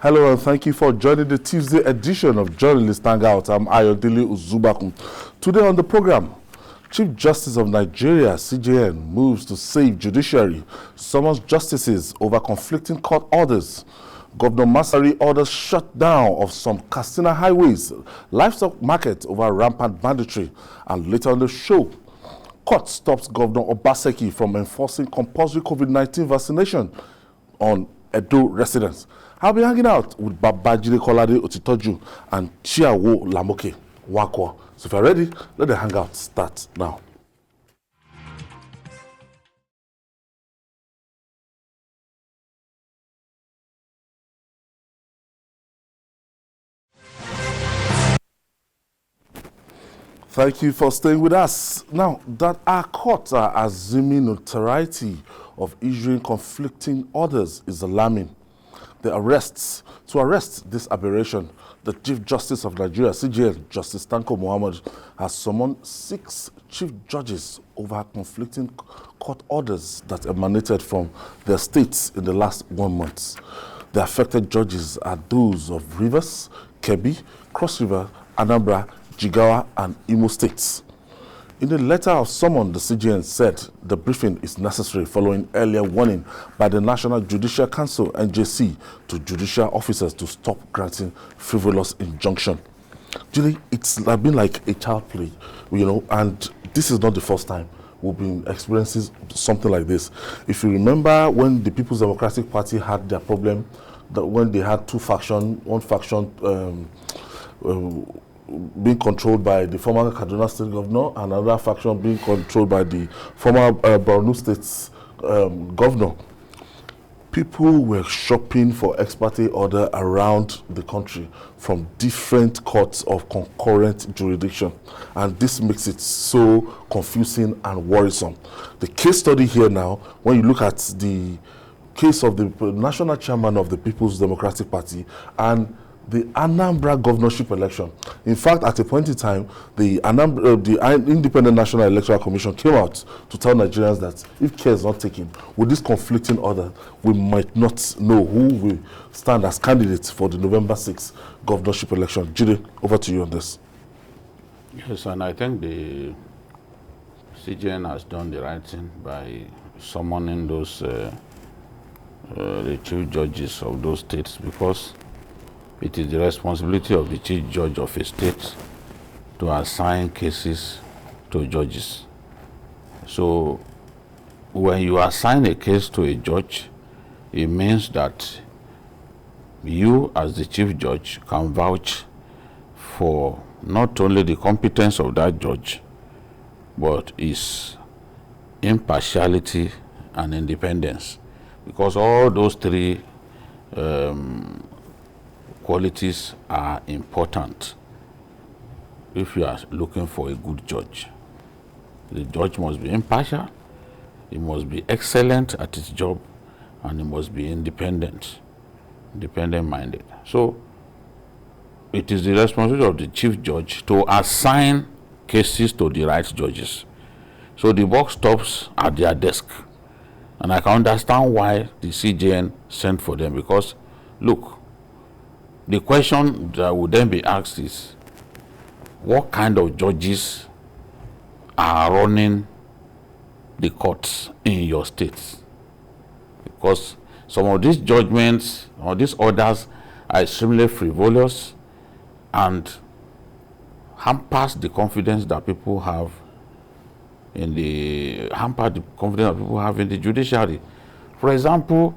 Hello and thank you for joining the Tuesday edition of Journalist Hangout. I'm Ayodele Uzubakun. Today on the program, Chief Justice of Nigeria, CJN, moves to save Judiciary, summons justices over conflicting court orders. Governor Masari orders shutdown of some Katsina highways, livestock market over rampant banditry. And later on the show, court stops Governor Obaseki from enforcing compulsory COVID-19 vaccination on Edo residents. I'll be hanging out with Babajide Kolade Otitoju and Chiawo Lamoke Wakwa. So if you're ready, let the hangout start now. Thank you for staying with us. Now that our courts are assuming notoriety of issuing conflicting orders is alarming. To arrest this aberration, the Chief Justice of Nigeria, CJN, Justice Tanko Muhammad, has summoned 6 chief judges over conflicting court orders that emanated from their states in the last 1 month. The affected judges are those of Rivers, Kebbi, Cross River, Anambra, Jigawa, and Imo states. In the letter of summon, the CJN said the briefing is necessary following earlier warning by the National Judicial Council, NJC, to judicial officers to stop granting frivolous injunction. Julie, it's been like a child play, and this is not the first time we've been experiencing something like this. If you remember when the People's Democratic Party had their problem, that when they had two factions, one faction being controlled by the former Kaduna State Governor and another faction being controlled by the former Borno State's Governor. People were shopping for ex parte order around the country from different courts of concurrent jurisdiction, and this makes it so confusing and worrisome. The case study here now, when you look at the case of the national chairman of the People's Democratic Party and the Anambra governorship election. In fact, at a point in time, the Independent National Electoral Commission came out to tell Nigerians that if care is not taken with this conflicting order, we might not know who will stand as candidates for the November 6th governorship election. Jide, over to you on this. Yes, and I think the CJN has done the right thing by summoning those the chief judges of those states, because it is the responsibility of the chief judge of a state to assign cases to judges. So when you assign a case to a judge, it means that you as the chief judge can vouch for not only the competence of that judge, but his impartiality and independence, because all those three qualities are important if you are looking for a good judge. The judge must be impartial, he must be excellent at his job, and he must be independent-minded. So it is the responsibility of the chief judge to assign cases to the right judges. So the buck stops at their desk. And I can understand why the CJN sent for them, because, look, the question that would then be asked is, what kind of judges are running the courts in your states? Because some of these judgments or these orders are extremely frivolous and hampers the confidence that people have in the judiciary. For example,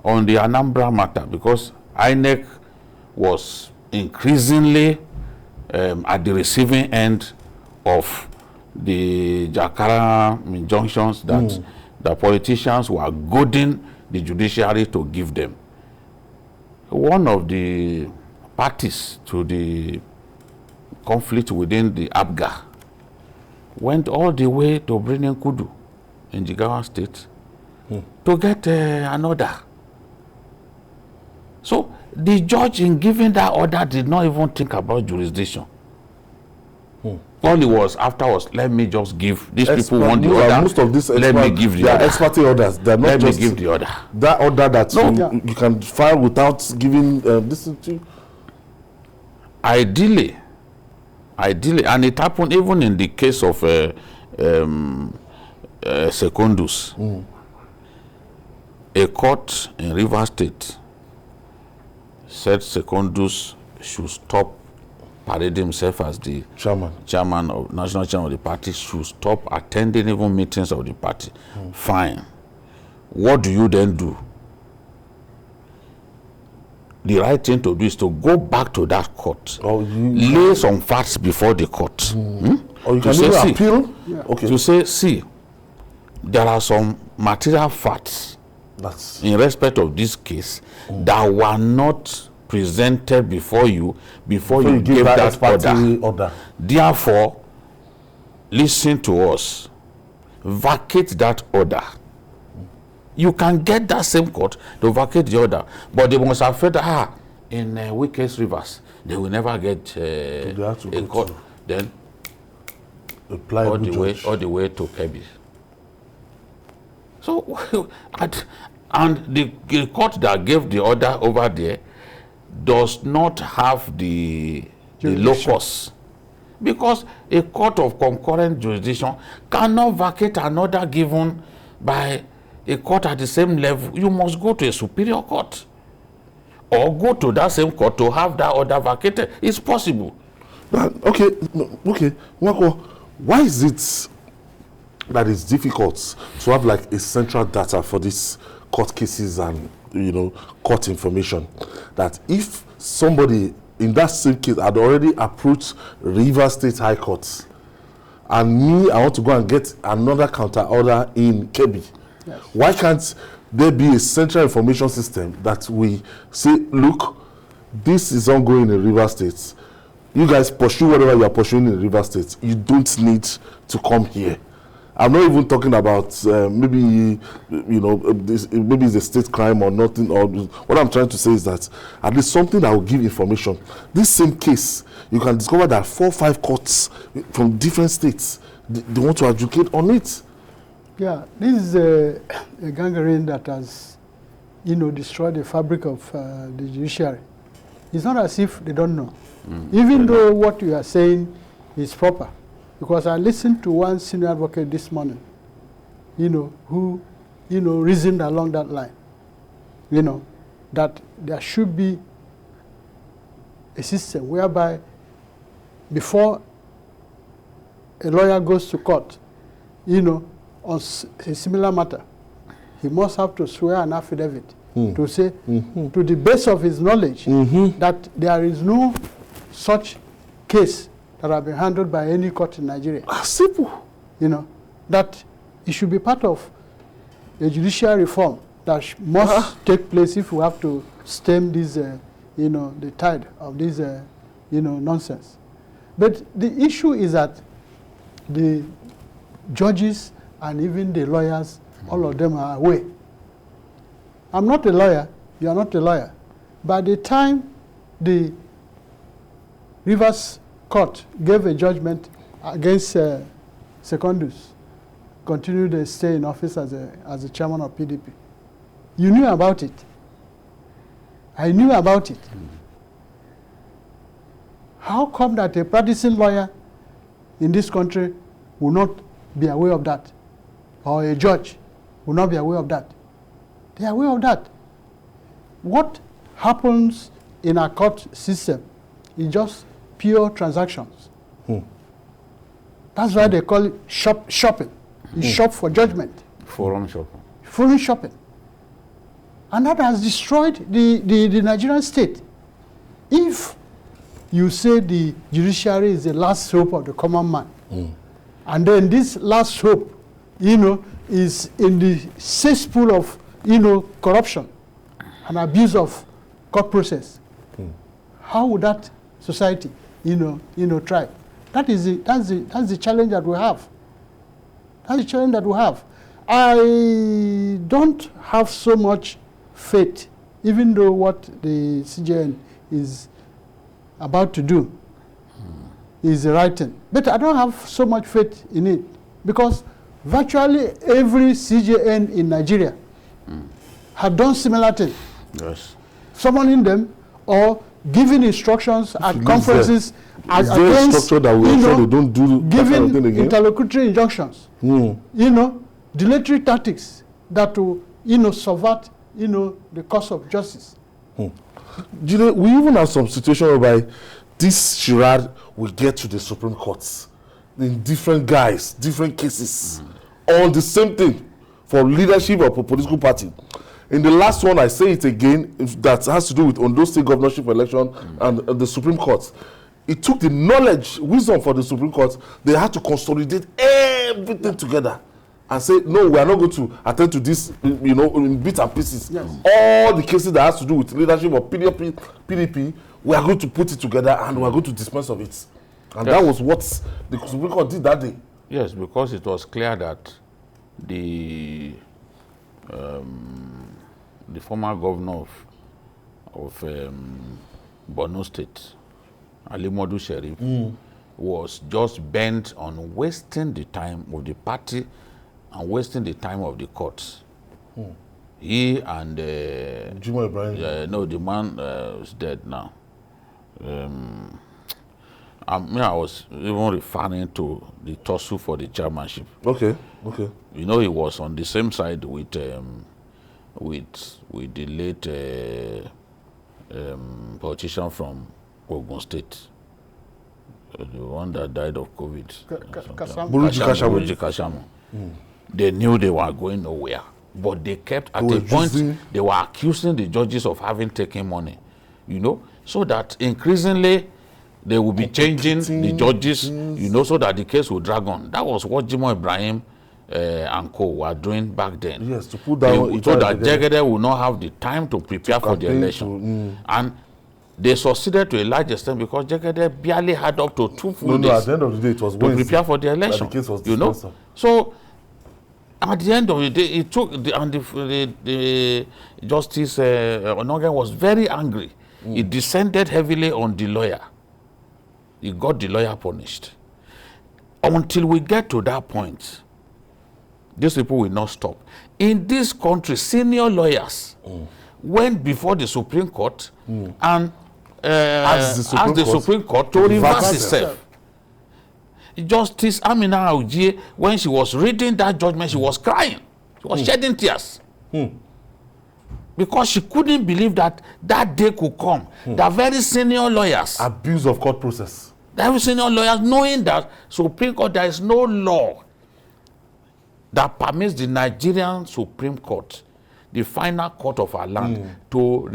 on the Anambra matter, because INEC was increasingly at the receiving end of the Jakara injunctions that the politicians were goading the judiciary to give them. One of the parties to the conflict within the ABGA went all the way to Birnin Kudu in Jigawa State to get an order. So the judge, in giving that order, did not even think about jurisdiction. All it was afterwards, let me just give these people want the Most order. most of these Let me give the order. expertly orders. They're not Let me just give the order. that order that No. you can file without giving this to. Ideally, and it happened even in the case of Secondus. A court in Rivers State said Secondus should stop parading himself as the national chairman of the party, should stop attending even meetings of the party. Fine. What do you then do? The right thing to do is to go back to that court, lay some facts before the court. Or you can even appeal. Okay. To say, see, there are some material facts in respect of this case that were not presented before you gave that order. Therefore, listen to us. Vacate that order. You can get that same court to vacate the order, but they must have felt in Wike's Rivers they will never get a court. Then apply all the way to Kebbi. So, and the court that gave the order over there does not have the locus, because a court of concurrent jurisdiction cannot vacate an order given by a court at the same level. You must go to a superior court or go to that same court to have that order vacated. It's possible. Okay. Wako, why is it that it's difficult to have like a central data for these court cases and court information, that if somebody in that same case had already approached Rivers State High Court and me, I want to go and get another counter order in Kebbi, why can't there be a central information system that we say, look, this is ongoing in Rivers State, you guys pursue whatever you are pursuing in Rivers State, you don't need to come here. I'm not even talking about maybe maybe it's a state crime or nothing. Or what I'm trying to say is that at least something that will give information. This same case, you can discover that 4 or 5 courts from different states they want to adjudicate on it. Yeah, this is a gangrene that has, destroyed the fabric of the judiciary. It's not as if they don't know, even though what you are saying is proper. Because I listened to one senior advocate this morning, who, reasoned along that line, that there should be a system whereby before a lawyer goes to court, on a similar matter, he must have to swear an affidavit to say, to the base of his knowledge, that there is no such case that have been handled by any court in Nigeria. Simple. That it should be part of a judicial reform that must take place if we have to stem this, the tide of this, nonsense. But the issue is that the judges and even the lawyers, all of them are away. I'm not a lawyer, you are not a lawyer. By the time the Rivers Court gave a judgment against Secondus, continued to stay in office as a chairman of PDP. You knew about it. I knew about it. How come that a practicing lawyer in this country will not be aware of that? Or a judge will not be aware of that? They are aware of that. What happens in our court system is just pure transactions. That's why they call it shopping. You shop for judgment. Foreign shopping. Foreign shopping. And that has destroyed the Nigerian state. If you say the judiciary is the last hope of the common man, and then this last hope, is in the cesspool of, corruption and abuse of court process, how would that society, thrive? That's the challenge that we have. That's the challenge that we have. I don't have so much faith, even though what the CJN is about to do, is the right thing. But I don't have so much faith in it because virtually every CJN in Nigeria have done similar thing. Yes. Summoning them or giving instructions at conferences is there a structure that will ensure they don't do that kind of thing again? Interlocutory injunctions, dilatory tactics that will, subvert, the cause of justice. We even have some situation whereby this charade will get to the Supreme Court in different guys, different cases, on the same thing for leadership of a political party. In the last one, I say it again, that has to do with Ondo State governorship election and the Supreme Court. It took the knowledge, wisdom for the Supreme Court. They had to consolidate everything together and say, no, we are not going to attend to this, in bits and pieces. Yes. All the cases that has to do with leadership of PDP, we are going to put it together and we are going to dispense of it. And that was what the Supreme Court did that day. Yes, because it was clear that the former governor of Borno State, Ali Modu Sherif, was just bent on wasting the time of the party and wasting the time of the courts. He and Jimo Ibrahim. no, the man is dead now. I was even referring to the tussle for the chairmanship. Okay. He was on the same side with the late politician from Ogun State, the one that died of COVID. Buruji Kashamu. They knew they were going nowhere, but they kept at a point. They were accusing the judges of having taken money, so that increasingly they will be changing the judges, so that the case will drag on. That was what Jimo Ibrahim and co were doing back then. Yes, to put down so that Jegede will not have the time to prepare for the election. And they succeeded to a large extent because Jegede barely had up to 2 full days. At the end of the day, it was to prepare for the election. The case was So at the end of the day, it took the Justice Onogen was very angry. He descended heavily on the lawyer. He got the lawyer punished. Until we get to that point, these people will not stop. In this country, senior lawyers went before the Supreme Court and asked the Supreme Court to reverse itself. Justice Amina Aujie, when she was reading that judgment, she was crying. She was shedding tears. Because she couldn't believe that day could come. The very senior lawyers. Abuse of court process. The very senior lawyers, knowing that Supreme Court, there is no law that permits the Nigerian Supreme Court, the final court of our land, to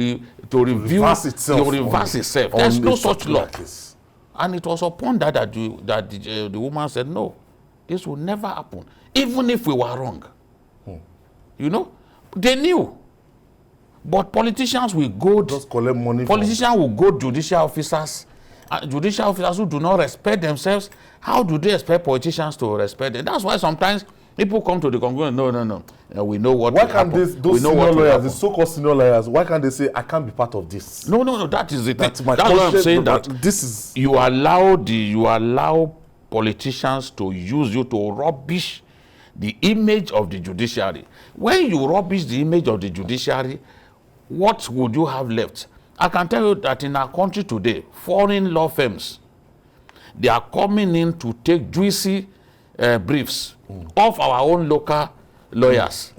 reverse itself. There's no such law. And it was upon that the woman said, no, this will never happen, even if we were wrong. They knew. But politicians will goad. Just collect money. Politicians will goad judicial officers. Judicial officers who do not respect themselves, how do they expect politicians to respect them? That's why sometimes people come to the conclusion, no. We know what Why can't those senior lawyers, the so-called senior lawyers, why can't they say, I can't be part of this? No, that is the thing. That's why I'm saying that this is... You allow politicians to use you to rubbish the image of the judiciary. When you rubbish the image of the judiciary, what would you have left? I can tell you that in our country today, foreign law firms, they are coming in to take juicy briefs of our own local lawyers.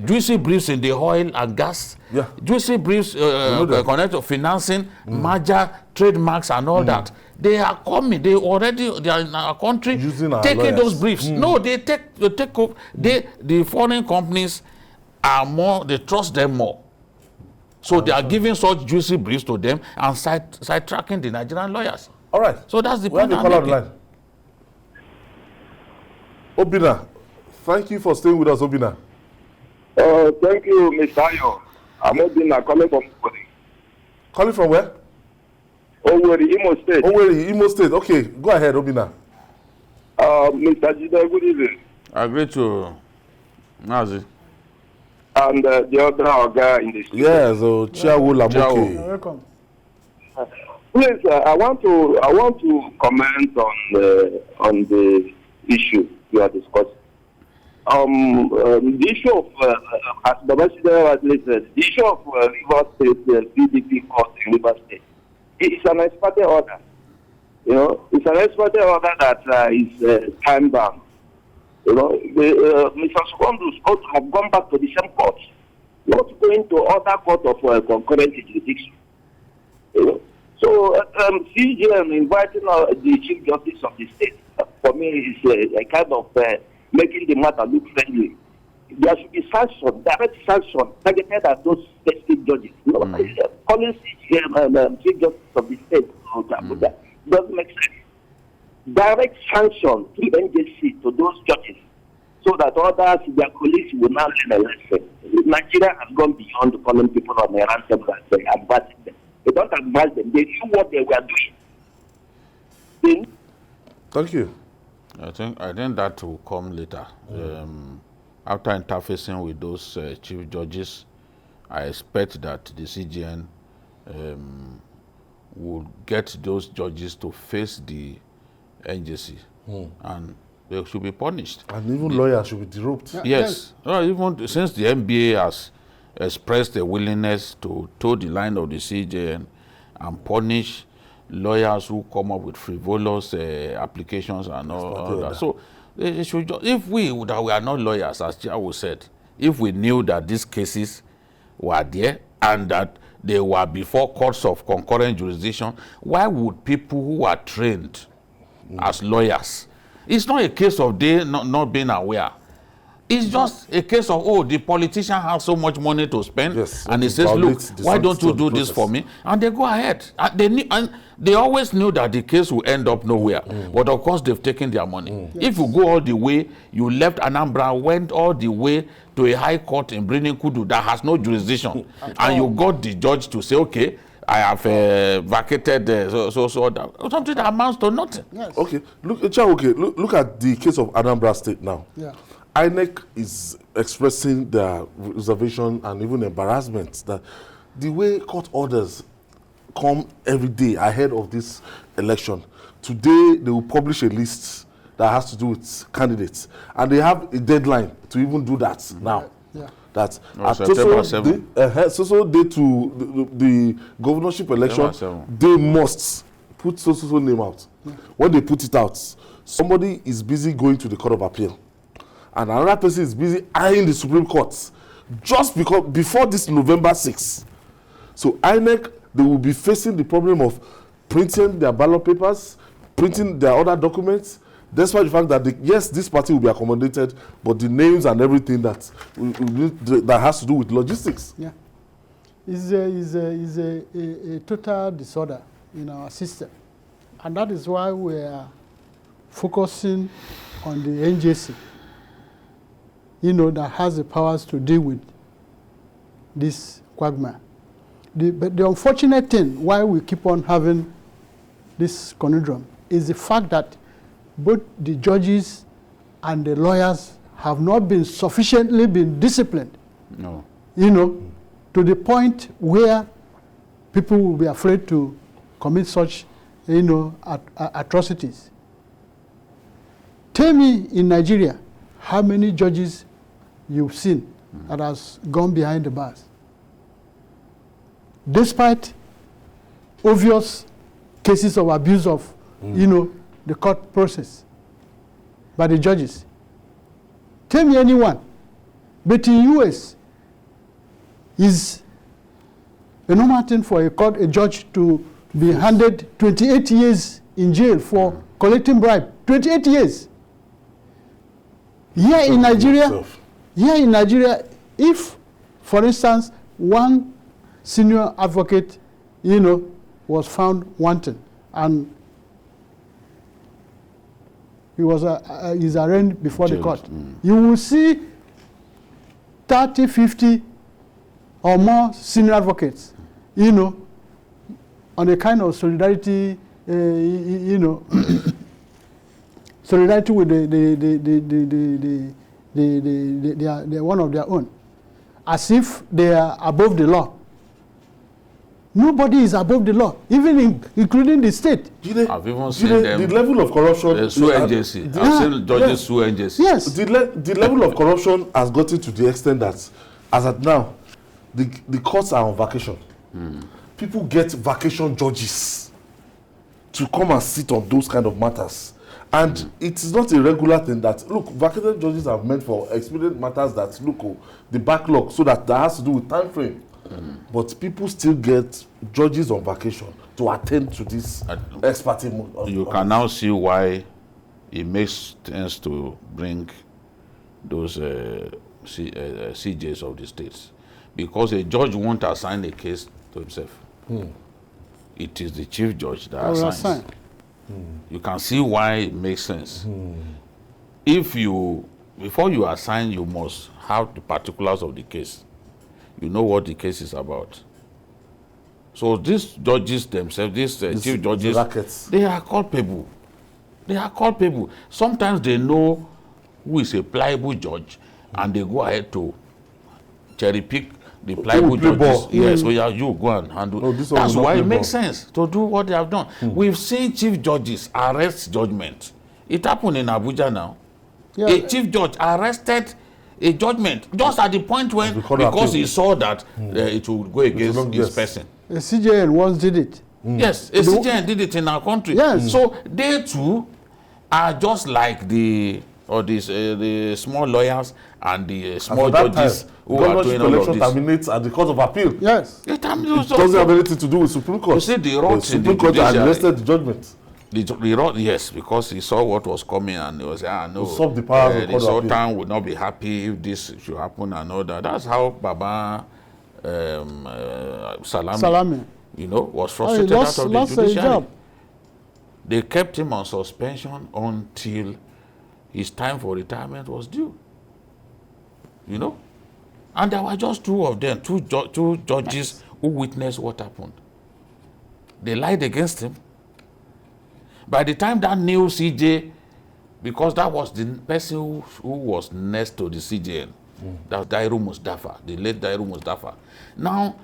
Juicy briefs in the oil and gas, juicy briefs connected to financing, merger, trademarks and all that. They are coming, they are in our country taking those briefs. No, they take over. The foreign companies are more, they trust them more. So they are giving such juicy briefs to them and sidetracking the Nigerian lawyers. All right. So that's the point. Obina, thank you for staying with us, Obina. Thank you, Mr. Ayo. I'm Obina, calling from Oweri. Calling from where? Oweri, Imo State. Oweri, Imo State. Okay, go ahead, Obina. Mr. Jide, good evening. I agree to Nazi. And the other guy in the studio. Yes, Chiawu Lamoke. Welcome. Please, I want to comment on the issue you are discussing. The issue of, as the Ambassador has listed, the issue of River State, PDP court in River State, it's an expected order. You know, it's an expected order that is time-bound. You know, Mr. Secondus ought to have gone back to the same court, not going to other court of concurrent jurisdiction. You know? So, CJN inviting the Chief Justice of the state, for me, is a kind of making the matter look friendly. There should be sanction, direct sanction, targeted at those specific judges. You know, calling CJN Chief Justice of the state doesn't make sense. Direct sanction through NJC to those judges, so that others, their colleagues, will now learn a lesson. Nigeria has gone beyond calling people on a ransom and advising them. They don't advise them. They knew what they were doing. Thank you. I think that will come later. After interfacing with those chief judges, I expect that the CJN will get those judges to face the NJC, and they should be punished. And even lawyers should be derobed. Yes. Even since the NBA has expressed a willingness to toe the line of the CJN and punish lawyers who come up with frivolous applications and all that. So they should if we are not lawyers, as Chiawo said, if we knew that these cases were there and that they were before courts of concurrent jurisdiction, why would people who are trained as lawyers? It's not a case of they not being aware. It's just a case of, oh, the politician has so much money to spend, and he says, look, why don't you do this for me? And they go ahead. And they always knew that the case will end up nowhere. But of course, they've taken their money. If you go all the way, you left Anambra, went all the way to a high court in Birnin Kudu that has no jurisdiction, and you got the judge to say, okay, I have vacated something that amounts to nothing. Yes. Okay, look at the case of Anambra State now. Yeah. INEC is expressing their reservation and even embarrassment that the way court orders come every day ahead of this election, today they will publish a list that has to do with candidates, and they have a deadline to even do that now. Yeah. That at so day to the governorship election, they must put so name out. When they put it out, somebody is busy going to the Court of Appeal, and another person is busy eyeing the Supreme Court just because before this November 6th. So INEC, they will be facing the problem of printing their ballot papers, printing their other documents, despite the fact that yes, this party will be accommodated, but the names and everything that has to do with logistics. Yeah, is a total disorder in our system, and that is why we are focusing on the NJC. That has the powers to deal with this quagmire. But the unfortunate thing why we keep on having this conundrum is the fact that both the judges and the lawyers have not been sufficiently disciplined. No. To the point where people will be afraid to commit such, atrocities. Tell me in Nigeria how many judges you've seen that has gone behind the bars. Despite obvious cases of abuse of, the court process by the judges. Tell me anyone. But in US, is a normal thing for a judge to be handed 28 years in jail for collecting bribe. 28 years. Here in Nigeria, if, for instance, one senior advocate, was found wanting and he was is arraigned before the court, you will see 30, 50 or more senior advocates, on a kind of solidarity, solidarity with the one of their own, as if they are above the law. Nobody is above the law, even including the state. I've even seen them. The level of corruption. Sue agency. I've seen judges sue agency. Yes. The level of corruption has gotten to the extent that, as at now, the courts are on vacation. People get vacation judges to come and sit on those kind of matters. And it is not a regular thing that, look, vacation judges are meant for expedient matters that, look, the backlog, so that has to do with time frame. But people still get judges on vacation to attend to this expertise. You can now see why it makes sense to bring those CJs of the states. Because a judge won't assign a case to himself. It is the chief judge that assigns. You can see why it makes sense. Before you assign, you must have the particulars of the case. You know what the case is about. So these judges themselves, these chief judges, they are culpable. They are culpable. Sometimes they know who is a pliable judge, and they go ahead to cherry pick the pliable judges. Yes, so you go and handle. That's why it makes sense to do what they have done. We've seen chief judges arrest judgment. It happened in Abuja now. Yeah. A chief judge arrested a judgment just at the point when, because he saw that it would go against his person. A CJN once did it. Yes, a CJN did it in our country. Yes. So they too are just like the small lawyers and the small judges who are doing all of this. Terminates at the Court of Appeal. Yes. It doesn't have anything to do with Supreme Court. You see, the Supreme Court arrested the judgment. Yes, because he saw what was coming and he was no. The Sultan would not be happy if this should happen and all that. That's how Baba Salami, was frustrated out of the judiciary. They kept him on suspension until his time for retirement was due. And there were just two of them, two judges who witnessed what happened. They lied against him. By the time that new CJ, because that was the person who was next to the CJN, that was Dairu Mustafa, the late Dairu Mustafa. Now,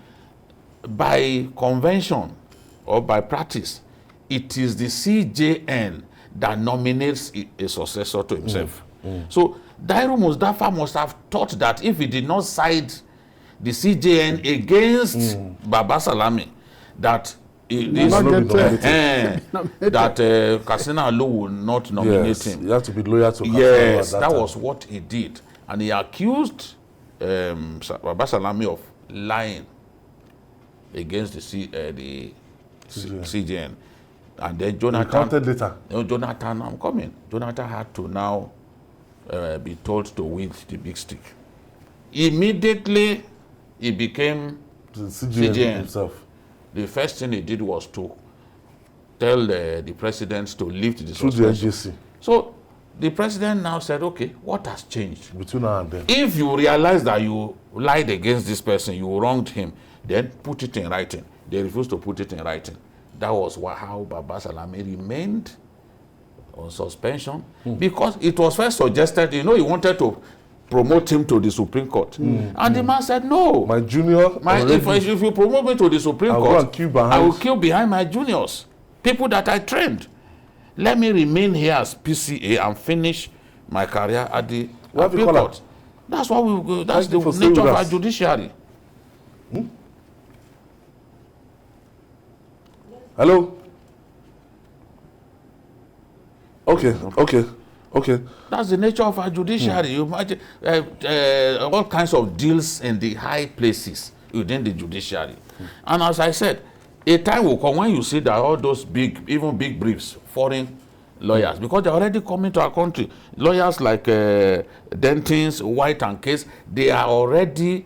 by convention or by practice, it is the CJN that nominates a successor to himself. So Dairu Mustafa must have thought that if he did not side the CJN against Baba Salami, that Katsina Allo will not nominate him. You have to be loyal to Katsina. Yes, that was what he did. And he accused Baba Salami of lying against the CJN. And then Jonathan, I'm coming. Jonathan had to now be told to wield the big stick. Immediately, he became the CJN himself. The first thing he did was to tell the president to lift the suspension. So the president now said, okay, what has changed? Between now and then. If you realize that you lied against this person, you wronged him, then put it in writing. They refused to put it in writing. That was how Baba Salami remained on suspension, because it was first suggested, he wanted to promote him to the Supreme Court. And the man said, no. My junior, if you promote me to the Supreme Court, I will kill behind my juniors, people that I trained. Let me remain here as PCA and finish my career at the Appeal Court. That's what we go. That's the nature of our judiciary. Hello? Okay. That's the nature of our judiciary. You imagine all kinds of deals in the high places within the judiciary. And as I said, a time will come when you see that all those even big briefs, foreign lawyers, because they're already coming to our country. Lawyers like Dentins, White and Case, they are already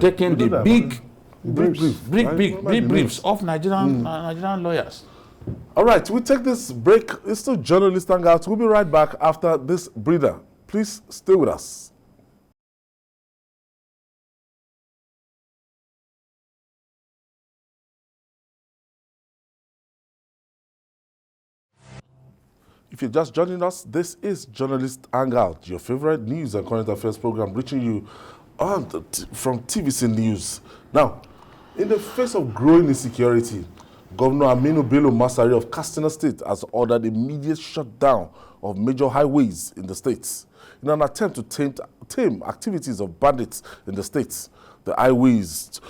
taking the big briefs of Nigerian lawyers. All right, we take this break. It's still Journalist Hangout. We'll be right back after this breather. Please stay with us. If you're just joining us, this is Journalist Hangout, your favorite news and current affairs program, reaching you from TVC News. Now, In the face of growing insecurity, Governor Aminu Bello Masari of Katsina State has ordered immediate shutdown of major highways in the state in an attempt to tame activities of bandits in the state. The highways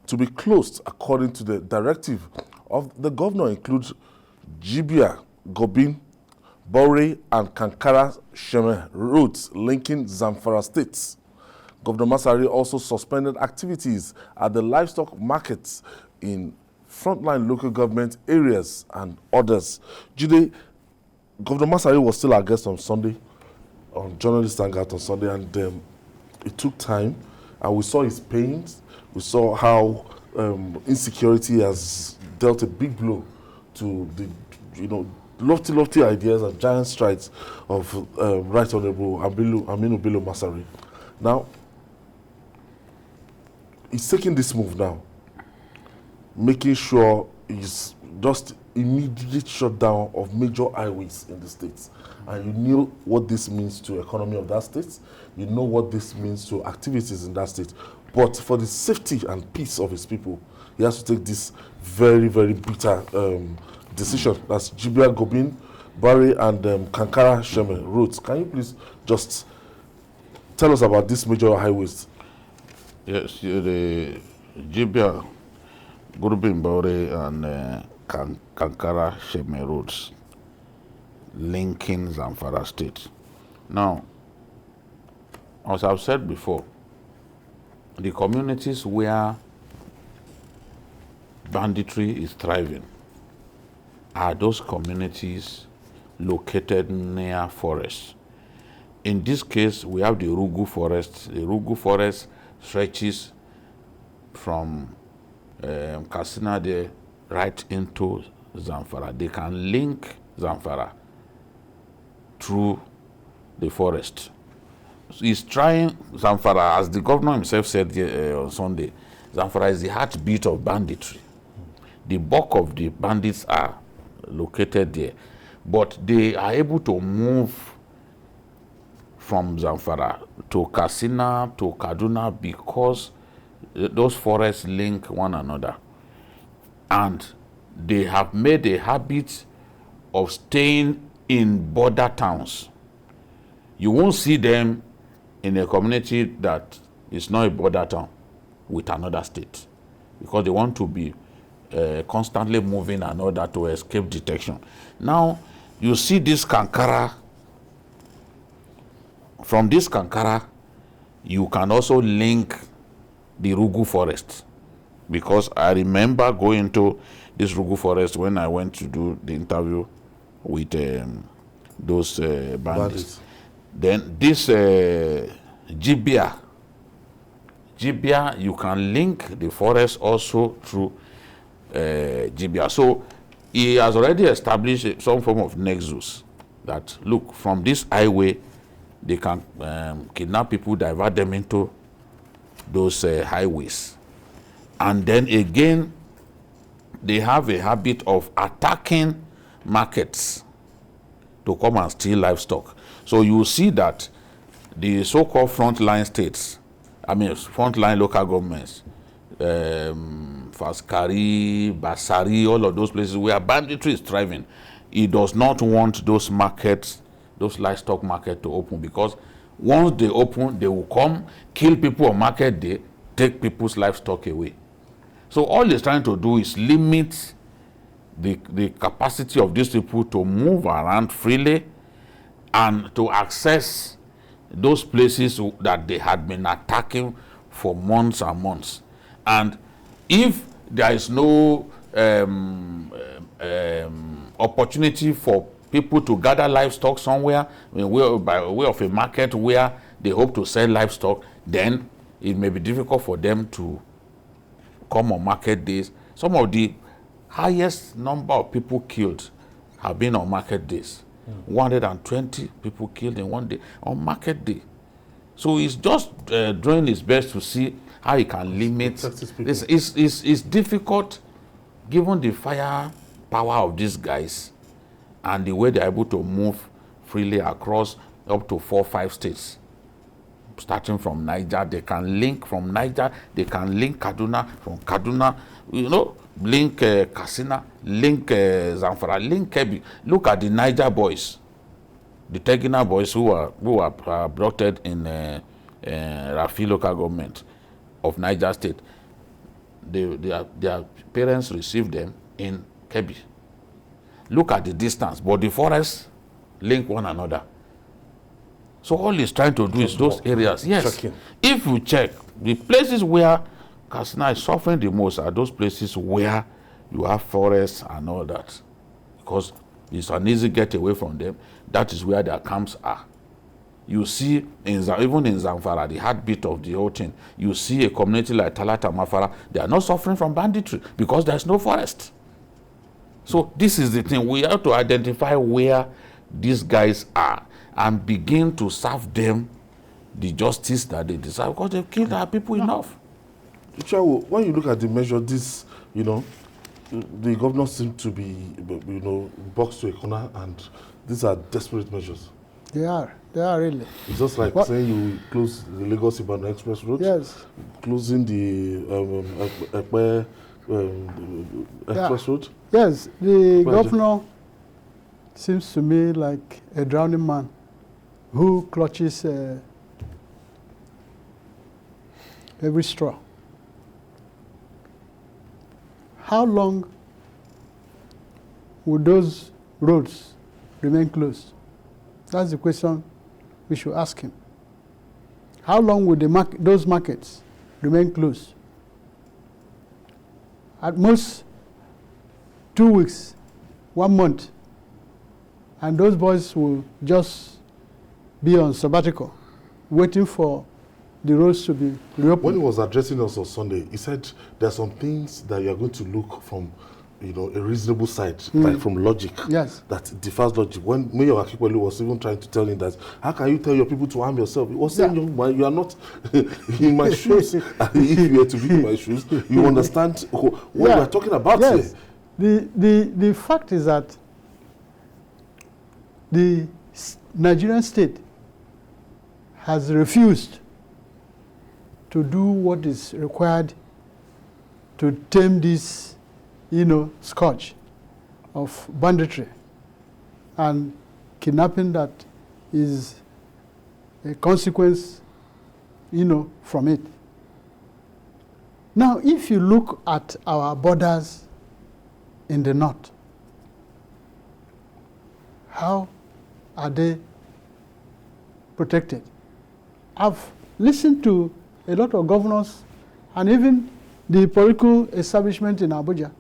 to be closed, according to the directive of the governor, include Jibia, Gobin, Bore, and Kankara Sheme roads linking Zamfara states. Governor Masari also suspended activities at the livestock markets in frontline local government areas and others. Jude, Governor Masari was still our guest on Sunday, on Journalist Hangout on Sunday, and it took time, and we saw his pains. We saw how insecurity has dealt a big blow to the, lofty ideas and giant strides of Right Honorable Aminu Bello Masari. Now, he's taking this move now, making sure he's just immediate shutdown of major highways in the states. And you know what this means to the economy of that state. You know what this means to activities in that state. But for the safety and peace of his people, he has to take this very, very bitter decision. That's Jibia Gobin, Bari, and Kankara Sheme roads. Can you please just tell us about these major highways? Yes, the Jibia, Gobin, Bari, and Kankara Sheme roads linking Zamfara state. Now, as I've said before, the communities where banditry is thriving are those communities located near forests. In this case, we have the Rugu forest. The Rugu forest stretches from Katsina there right into Zamfara. They can link Zamfara through the forest. So he's trying Zamfara, as the governor himself said on Sunday, Zamfara is the heartbeat of banditry. The bulk of the bandits are located there, but they are able to move from Zamfara to Katsina to Kaduna because those forests link one another. And they have made a habit of staying in border towns. You won't see them in a community that is not a border town with another state because they want to be constantly moving in order to escape detection. Now, you see this Kankara. From this Kankara, you can also link the Rugu forest, because I remember going to this Rugu forest when I went to do the interview with those bandits. Then this Jibia, you can link the forest also through Jibia. So he has already established some form of nexus that, look, from this highway, they can kidnap people, divert them into those highways. And then again, they have a habit of attacking markets to come and steal livestock. So you see that the so-called frontline states, frontline local governments, Faskari, Basari, all of those places where banditry is thriving, he does not want those markets, those livestock markets to open, because once they open, they will come, kill people on market day, take people's livestock away. So all he's trying to do is limit the capacity of these people to move around freely and to access those places that they had been attacking for months and months. And if there is no opportunity for people to gather livestock somewhere, by way of a market where they hope to sell livestock, then it may be difficult for them to come on market days. Some of the highest number of people killed have been on market days. 120 people killed in one day on market day. So he's just doing his best to see how he can limit this. It's difficult given the fire power of these guys and the way they're able to move freely across up to 4 or 5 states. starting from Niger. They can link from Niger. They can link Kaduna, from Kaduna, you know, link Katsina, link Zamfara, link Kebbi. Look at the Niger boys, the Tegina boys who are abducted in Rafi local government of Niger State. Their parents received them in Kebbi. Look at the distance, but the forests link one another. So all he's trying to do is those areas. Yes, checking. If you check, the places where Katsina is suffering the most are those places where you have forests and all that. Because it's an easy get away from them. That is where their camps are. You see, even in Zamfara, the heartbeat of the whole thing, you see a community like Talata Mafara, they are not suffering from banditry because there's no forest. So this is the thing. We have to identify where these guys are and begin to serve them the justice that they deserve, because they've killed our people enough. When you look at the measure, this, you know, the governors seem to be, you know, boxed to a corner, and these are desperate measures. They are really. It's just like saying you close the Lagos-Ibadan Express Road, yes, closing the Express Road. Yes, the governor seems to me like a drowning man who clutches every straw. How long will those roads remain closed? That's the question we should ask him. How long will those markets remain closed? At most 2 weeks, 1 month, and those boys will just be on sabbatical, waiting for the roads to be reopened. When he was addressing us on Sunday, he said there are some things that you are going to look from, you know, a reasonable side, like from logic. Yes. That defies logic. When Mayor Akipoli was even trying to tell him that, how can you tell your people to arm yourself? He was saying, young man, you are not in my shoes. If you were to be in my shoes, you understand what we are talking about here. The fact is that the Nigerian state has refused to do what is required to tame this, you know, scourge of banditry and kidnapping that is a consequence, you know, from it. Now, if you look at our borders in the north, how are they protected? I've listened to a lot of governors and even the political establishment in Abuja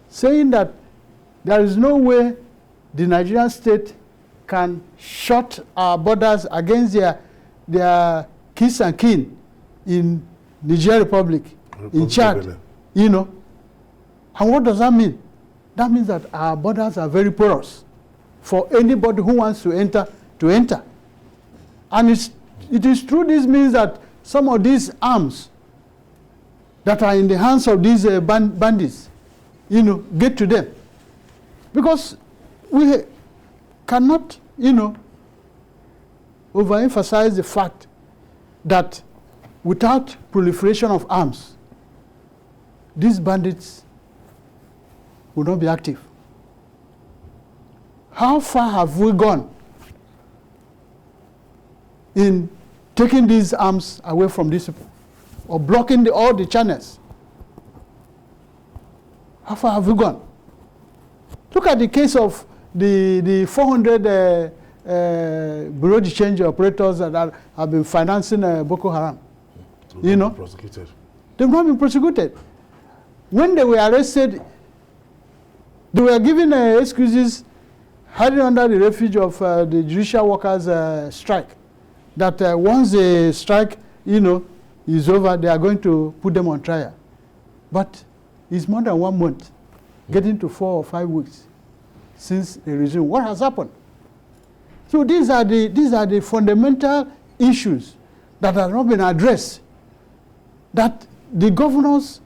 saying that there is no way the Nigerian state can shut our borders against their kiss and kin in Niger Republic, in Chad, you know. And what does that mean? That means that our borders are very porous for anybody who wants to enter, And it is through this means that some of these arms that are in the hands of these bandits, you know, get to them. Because we cannot, you know, overemphasize the fact that without proliferation of arms, these bandits will not be active. How far have we gone in taking these arms away from these people or blocking all the channels? How far have we gone? Look at the case of the 400 bureau de change operators that have been financing Boko Haram. You know, prosecuted. They've not been prosecuted. When they were arrested, they were given excuses hiding under the refuge of the judicial workers' strike. That once the strike, you know, is over, they are going to put them on trial. But it's more than 1 month, getting to 4 or 5 weeks since they resumed. What has happened? So these are the fundamental issues that have not been addressed. That the governors,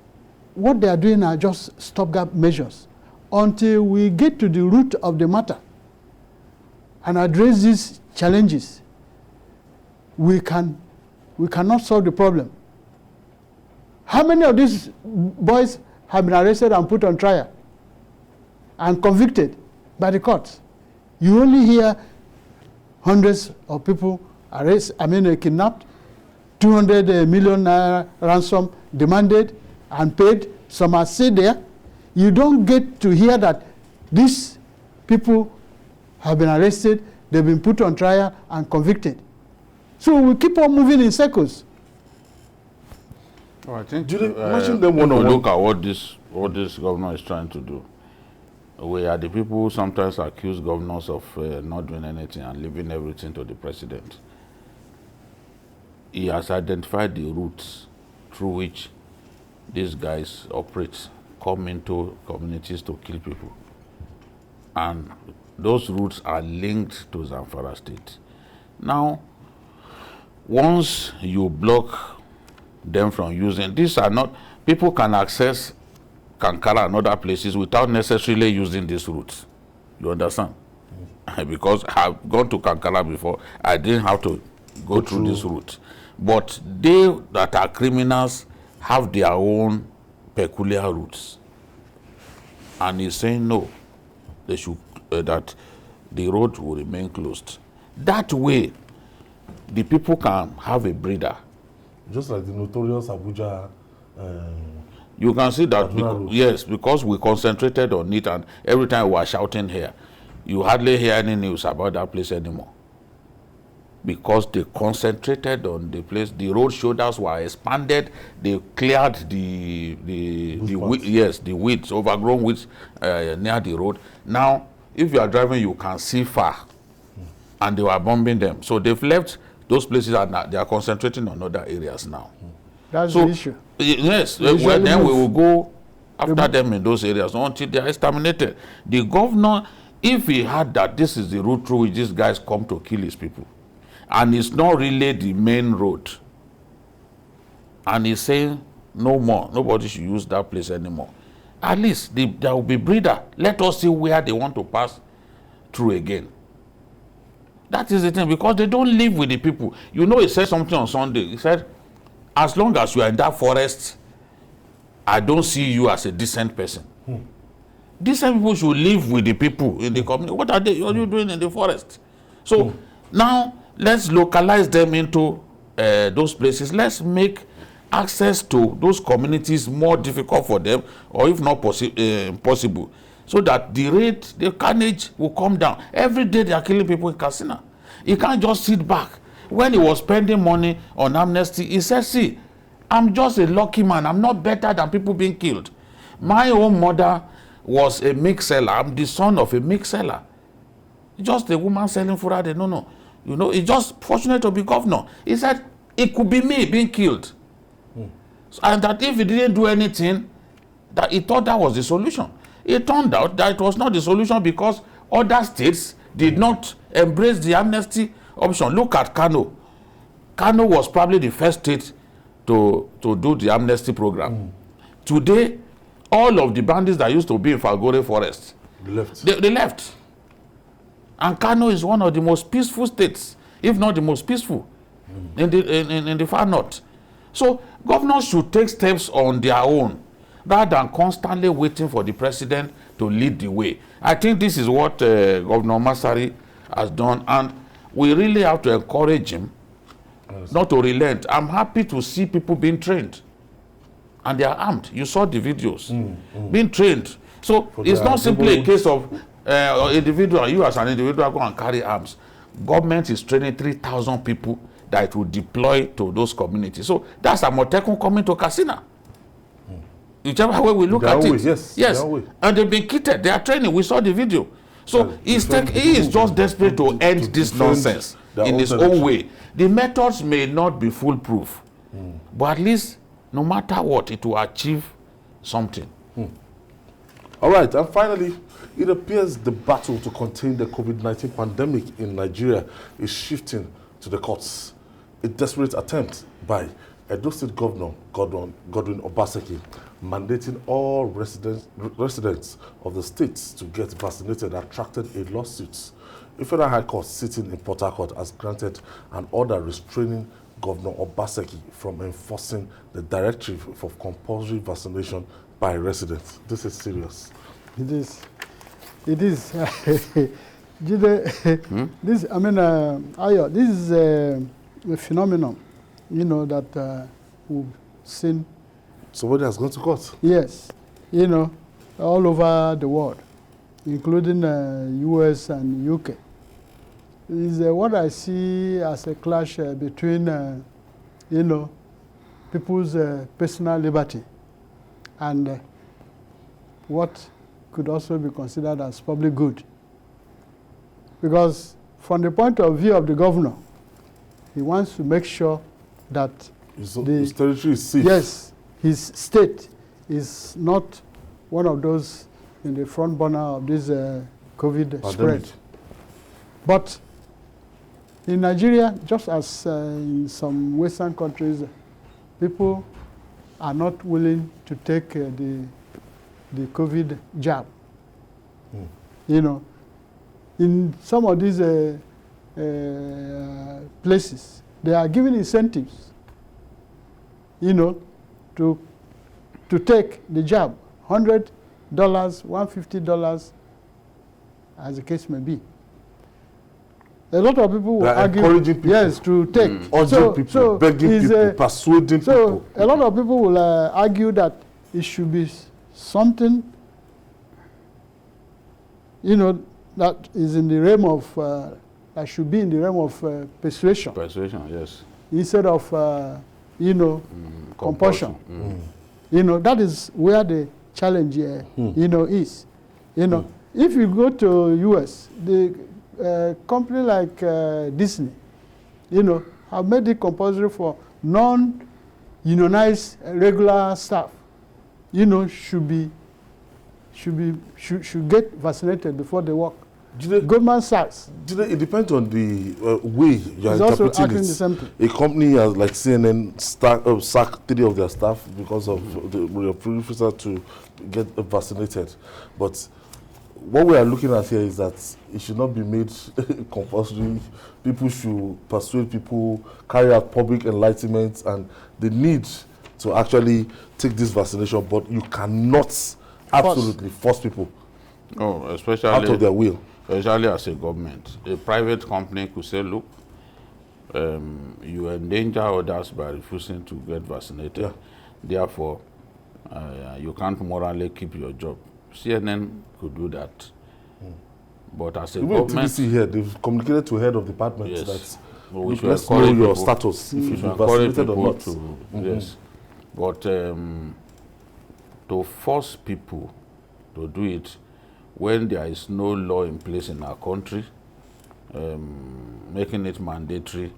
what they are doing are just stopgap measures until we get to the root of the matter and address these challenges. we cannot solve the problem. How many of these boys have been arrested and put on trial and convicted by the courts? You only hear hundreds of people kidnapped, 200 million ransom demanded and paid. Some are still there. You don't get to hear that these people have been arrested, they've been put on trial and convicted. So we keep on moving in circles. Well, I think imagine them when we one-on-one. look at what this governor is trying to do, we are the people who sometimes accuse governors of not doing anything and leaving everything to the president. He has identified the routes through which these guys operate, come into communities to kill people. And those routes are linked to Zamfara State. Now, once you block them from using, these are not, people can access Kankara and other places without necessarily using these routes. You understand? Because I've gone to Kankara before, I didn't have to go through this route. But they that are criminals have their own peculiar routes. And he's saying no, they should, that the road will remain closed. That way, the people can have a breather. Just like the notorious Abuja. You can see that, yes, because we concentrated on it, and every time we are shouting here, you hardly hear any news about that place anymore. Because they concentrated on the place, the road shoulders were expanded, they cleared the weeds, overgrown weeds near the road. Now, if you are driving, you can see far, and they were bombing them. So they've left those places, and they are concentrating on other areas now. That's the issue. Yes, well, then we will go after them in those areas until they are exterminated. The governor, if he had that this is the route through which these guys come to kill his people, and it's not really the main road, and he's saying no more, nobody should use that place anymore, at least there will be breather. Let us see where they want to pass through again. That is the thing, because they don't live with the people. You know, he said something on Sunday. He said, as long as you are in that forest, I don't see you as a decent person. Decent people should live with the people in the community. What are you doing in the forest? So now let's localize them into those places. Let's make access to those communities more difficult for them, or if not possible, so that the carnage will come down. Every day they are killing people in Katsina. You can't just sit back. When he was spending money on amnesty, he said, see, I'm just a lucky man. I'm not better than people being killed. My own mother was a milk seller. I'm the son of a milk seller. Just a woman selling furade. No. You know, it's just fortunate to be governor. He said, it could be me being killed. And that if he didn't do anything, that he thought that was the solution. It turned out that it was not the solution, because other states did not embrace the amnesty option. Look at Kano. Kano was probably the first state to do the amnesty program. Today, all of the bandits that used to be in Falgore Forest, they left. And Kano is one of the most peaceful states, if not the most peaceful, in the far north. So governors should take steps on their own, rather than constantly waiting for the president to lead the way. I think this is what Governor Masari has done, and we really have to encourage him not to relent. I'm happy to see people being trained, and they are armed. You saw the videos being trained. So it's not simply a case of individual. You as an individual go and carry arms. Government is training 3,000 people that it will deploy to those communities. So that's Amotekun coming to Katsina. Whichever way we look at it. Yes. And they've been kitted. They are training. We saw the video. So he is just desperate to end this nonsense in his own way. The methods may not be foolproof, but at least, no matter what, it will achieve something. All right, and finally, it appears the battle to contain the COVID-19 pandemic in Nigeria is shifting to the courts. A desperate attempt by Edo State Governor Godwin Obaseki, mandating all residents of the states to get vaccinated, attracted a lawsuit A federal high court sitting in Port Harcourt has granted an order restraining Governor Obaseki from enforcing the directive for compulsory vaccination by residents. This is serious. It is. It is. This, I mean, Ayo, this is a phenomenon, you know, that we've seen. Somebody has gone to court. Yes, you know, all over the world, including US and UK. Is what I see as a clash between, you know, people's personal liberty and what could also be considered as public good. Because from the point of view of the governor, he wants to make sure that his territory is safe. Yes, his state is not one of those in the front burner of this COVID spread. But in Nigeria, just as in some Western countries, people are not willing to take the COVID jab. You know, in some of these places, they are giving incentives, you know, to take the jab, $100, $150, as the case may be. A lot of people will argue, encouraging people. Yes, to take. Urging people, begging people, persuading people. So a lot of people will argue that it should be something, you know, that is in the realm of, that should be in the realm of persuasion. Persuasion, yes. Instead of, you know, compulsion. You know, that is where the challenge, you know, is. You know, if you go to US, the company like Disney, you know, have made it compulsory for non-unionized regular staff, you know, should get vaccinated before they work. Goldman Sachs. It depends on the way you are interpreting it. The same thing. A company has, like CNN, sacked 3 of their staff because of the refusal to get vaccinated. But what we are looking at here is that it should not be made compulsory. People should persuade people, carry out public enlightenment, and the need to actually take this vaccination. But you cannot absolutely force people especially out of their will. Especially as a government. A private company could say, look, you endanger others by refusing to get vaccinated. Yeah. Therefore, you can't morally keep your job. CNN could do that. But as a government... TVC here, they've communicated to head of departments that let's know your status, if you've been vaccinated or not. Yes. But to force people to do it when there is no law in place in our country, making it mandatory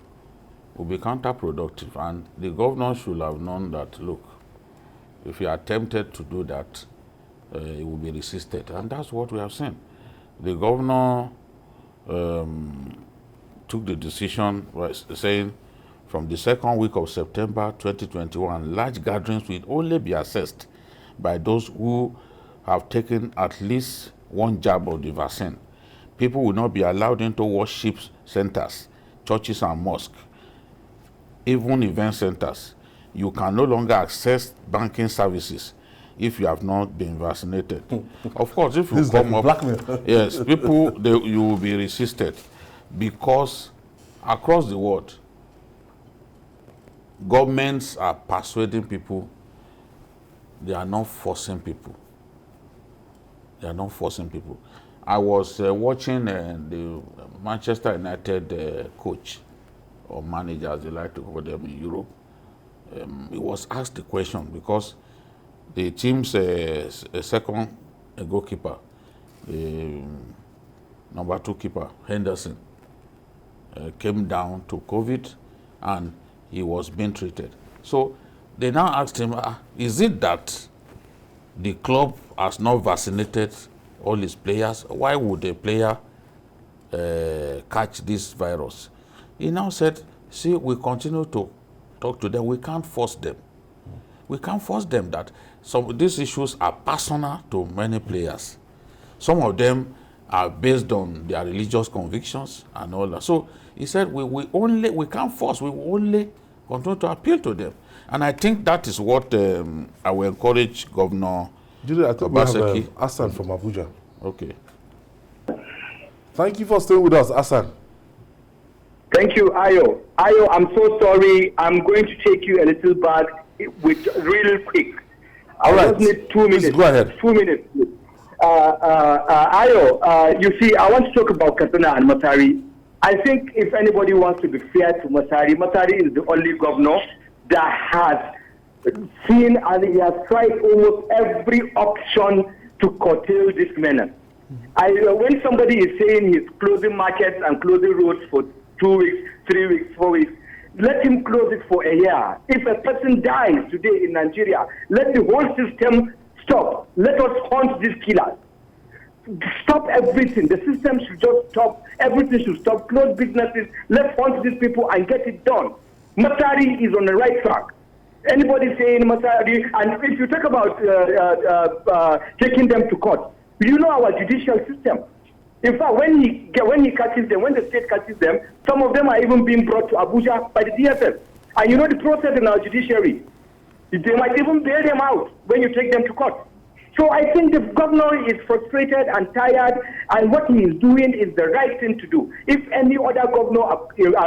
will be counterproductive. And the governor should have known that, look, if you are tempted to do that, it will be resisted. And that's what we have seen. The governor took the decision saying from the second week of September 2021, large gatherings will only be assessed by those who have taken at least 1 jab of the vaccine. People will not be allowed into worship centers, churches and mosques, even event centers. You can no longer access banking services if you have not been vaccinated. Of course, if you come up, yes, people, you will be resisted, because across the world, governments are persuading people. They are not forcing people. They are not forcing people. I was watching the Manchester United coach or manager, as they like to call them in Europe. He was asked the question because the team's second goalkeeper, the number 2 keeper, Henderson, came down to COVID and he was being treated. So they now asked him, is it that the club has not vaccinated all its players? Why would a player catch this virus? He now said, see, we continue to talk to them. We can't force them. We can't force them. That some of these issues are personal to many players. Some of them are based on their religious convictions and all that. So he said we can't force, we will only continue to appeal to them. And I think that is what I will encourage Governor Judy, I think we have Obaseki. Hassan from Abuja. Okay. Thank you for staying with us, Hassan. Thank you, Ayo. Ayo, I'm so sorry. I'm going to take you a little back with real quick. All right. I just need 2 minutes. Please go ahead. 2 minutes. Ayo, you see, I want to talk about Katsina and Masari. I think if anybody wants to be fair to Masari, Masari is the only governor that has seen and he has tried almost every option to curtail this menace. When somebody is saying he's closing markets and closing roads for 2 weeks, 3 weeks, 4 weeks, let him close it for a year. If a person dies today in Nigeria, let the whole system stop. Let us hunt these killers. Stop everything. The system should just stop. Everything should stop. Close businesses. Let's hunt these people and get it done. Masari is on the right track. Anybody saying Masari, and if you talk about taking them to court, you know our judicial system. In fact, when he catches them, when the state catches them, some of them are even being brought to Abuja by the DSS. And you know the process in our judiciary. They might even bail them out when you take them to court. So I think the governor is frustrated and tired, and what he is doing is the right thing to do. If any other governor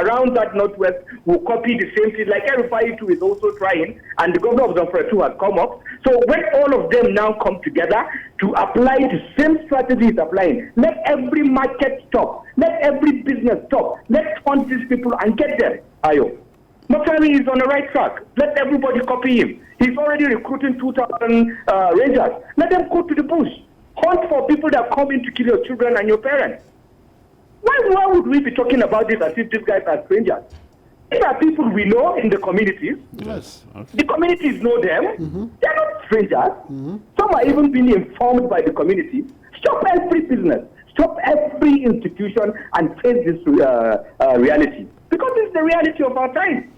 around that Northwest will copy the same thing, like everybody too is also trying, and the governor of Zamfara too has come up. So when all of them now come together to apply the same strategy is applying, let every market stop, let every business stop, let's hunt these people and get them. Ayo. Masari is on the right track. Let everybody copy him. He's already recruiting 2,000 rangers. Let them go to the bush. Hunt for people that come in to kill your children and your parents. Why would we be talking about this as if these guys are strangers? These are people we know in the communities. Yes. Okay. The communities know them. They're not strangers. Some are even being informed by the community. Stop every business. Stop every institution and face this reality. Because it's the reality of our time.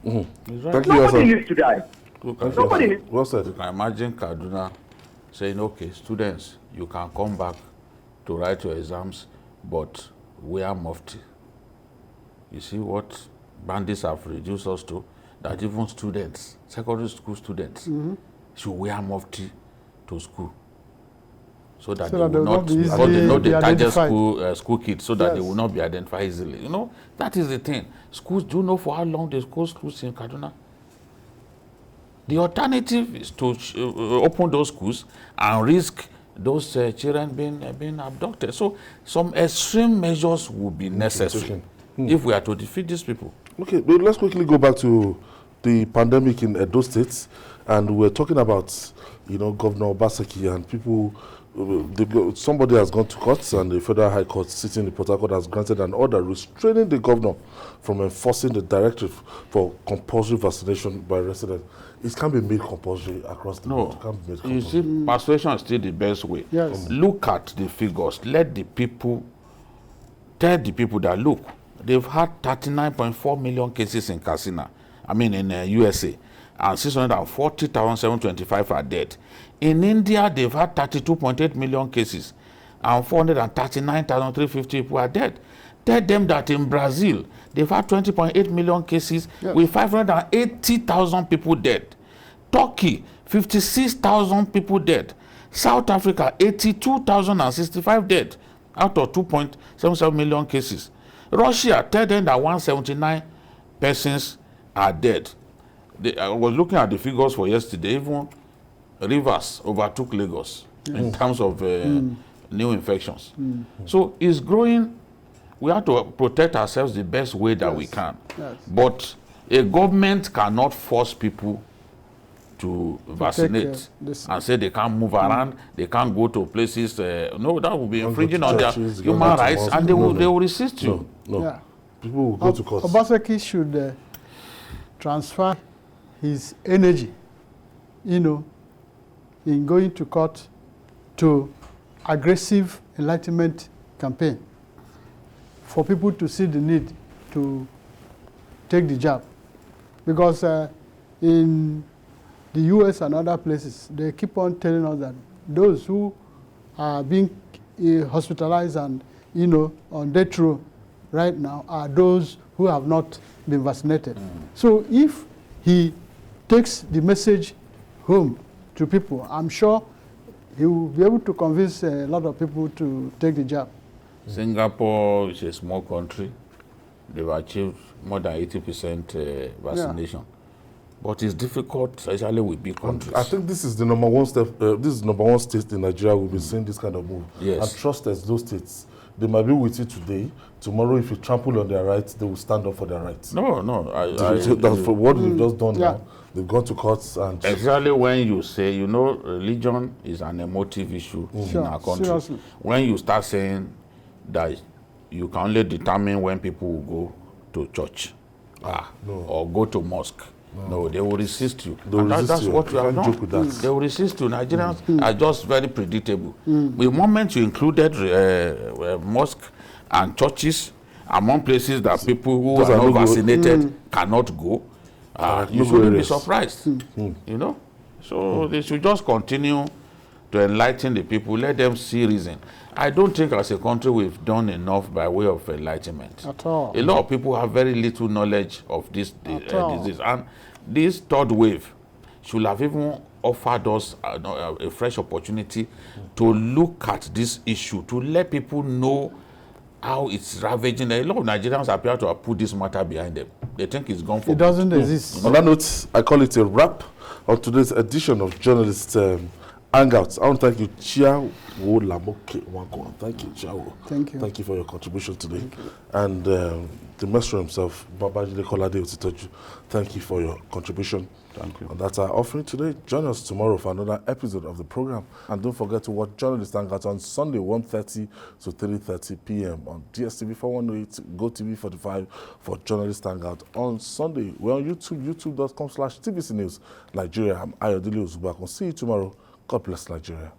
Right. Thank you, Nobody Hassan. needs to die. Nobody needs. Well said. You can imagine Kaduna saying, okay, students, you can come back to write your exams, but wear mufti. You see what bandits have reduced us to? That even students, secondary school students, should wear mufti to school. So that they will not, because they know they target school kids, so that they will not be identified easily. You know, that is the thing. Schools, do you know for how long they close schools in Kaduna? The alternative is to open those schools and risk those children being abducted. So some extreme measures will be necessary if we are to defeat these people. Okay, but let's quickly go back to the pandemic in Edo State, and we're talking about, Governor Obaseki and people. Somebody has gone to court, and the Federal High Court sitting in Port Harcourt has granted an order restraining the governor from enforcing the directive for compulsory vaccination by residents. It can't be made compulsory across the board. It can't be made compulsory. You see, persuasion is still the best way. Yes. Look at the figures. Let the people, tell the people that, look, they've had 39.4 million cases in in USA, and 640,725 are dead. In India, they've had 32.8 million cases, and 439,350 people are dead. Tell them that in Brazil, they've had 20.8 million cases with 580,000 people dead. Turkey, 56,000 people dead. South Africa, 82,065 dead out of 2.77 million cases. Russia, tell them that 179 persons are dead. I was looking at the figures for yesterday. Even Rivers overtook Lagos in terms of new infections. So it's growing. We have to protect ourselves the best way that we can. Yes. But a government cannot force people to vaccinate and say they can't move around, they can't go to places. No, that will be infringing on their human rights, and they will resist you. No. Yeah. People will go to court. Obaseki should transfer his energy, in going to court to aggressive enlightenment campaign for people to see the need to take the jab. Because in the US and other places, they keep on telling us that those who are being hospitalized and, on death row right now are those who have not been vaccinated. So if he takes the message home to people, I'm sure he will be able to convince a lot of people to take the jab. Singapore is a small country. They've achieved more than 80% vaccination. Yeah. But it's difficult, especially with big countries. I think this is the number one step. This is number one state in Nigeria will be seeing this kind of move. Yes. And trust us, those states, they might be with you today. Tomorrow, if you trample on their rights, they will stand up for their rights. No. That's for what they've just done now. They've gone to courts and... Exactly when you say, religion is an emotive issue in our country. Seriously. When you start saying that you can only determine when people will go to church or go to mosque. No, they will resist you. That's what you have done. They will resist you. Nigerians are just very predictable. The moment you included mosque and churches among places that people who are not vaccinated cannot go, you shouldn't be surprised. So they should just continue to enlighten the people, let them see reason. I don't think as a country we've done enough by way of enlightenment. At all. A lot of people have very little knowledge of this disease. And this third wave should have even offered us a fresh opportunity to look at this issue, to let people know how it's ravaging. A lot of Nigerians appear to have put this matter behind them. They think it's gone for It doesn't exist. On that note, I call it a wrap on today's edition of Journalist Hangout. I want to thank you, Chia Wo Lamoke Wanko. Thank you, Chia Wo. Thank you. Thank you for your contribution today. And the master himself, Babajide Kolade Otitoju, thank you for your contribution. Thank you. And that's our offering today. Join us tomorrow for another episode of the program. And don't forget to watch Journalist Hangout on Sunday, 1:30 to 3:30 p.m. on DSTV 418, GoTV 45 for Journalist Hangout on Sunday. We're on YouTube, youtube.com/TVC News Nigeria. I'm Ayodele Ozubakon. See you tomorrow. God bless Nigeria.